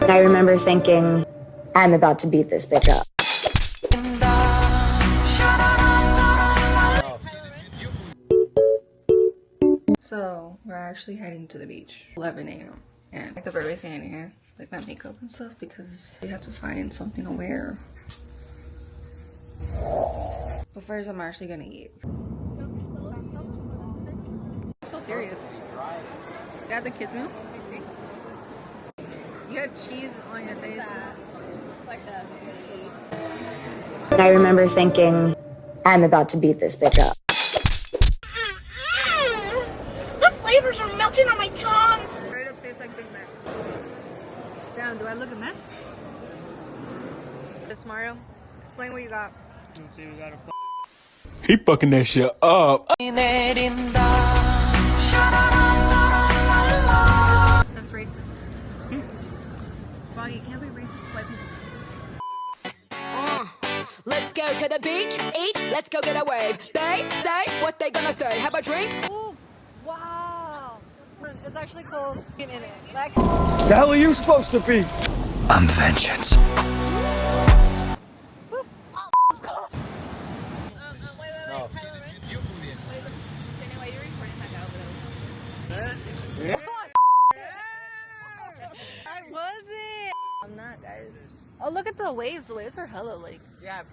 I remember thinking, I'm about to beat this bitch up. So we're actually heading to the beach, 11 a.m. and I have everything in here, like my makeup and stuff, because we have to find something to wear. But first, I'm actually gonna eat. So serious. You got the kids meal? You have cheese on your face. And I remember thinking, I'm about to beat this bitch up. The flavors are melting on my tongue. Straight up tastes like Big Mac. Damn, do I look a mess? This Mario, explain what you got. Let's see, we got he fucking that shit up. That's racist. Bonnie, you can't be racist to white people. Let's go to the beach, eat, let's go get a wave. They say what they gonna say. Have a drink? Ooh, wow. It's actually cold in it. Like, The hell are you supposed to be? I'm vengeance. I wasn't. I'm not, guys. Oh, look at the waves. The waves are hella like. Yeah,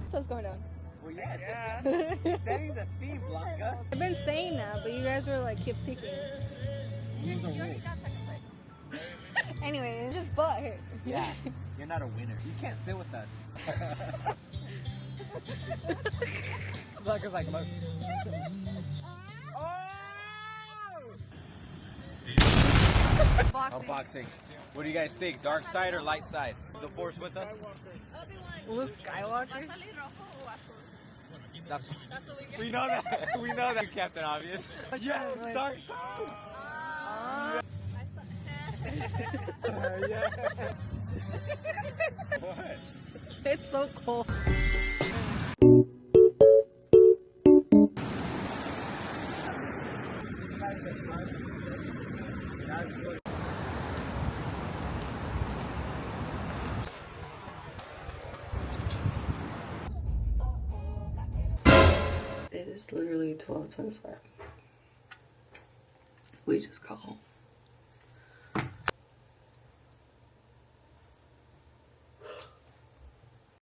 So it's going down. well, yeah. Setting the theme, Blanca. I've been saying that, but you guys were like keep picking. Anyway, it's just butt hurt. Yeah, you're not a winner. You can't sit with us. Blanca's like, look. Boxing. Unboxing. What do you guys think? Dark side or light side? Is the force with us? Luke Skywalker. That's we know that. We know that. Captain Obvious. Yes, dark side. Yeah. What? It's so cold. It is literally 12:25. We just got home.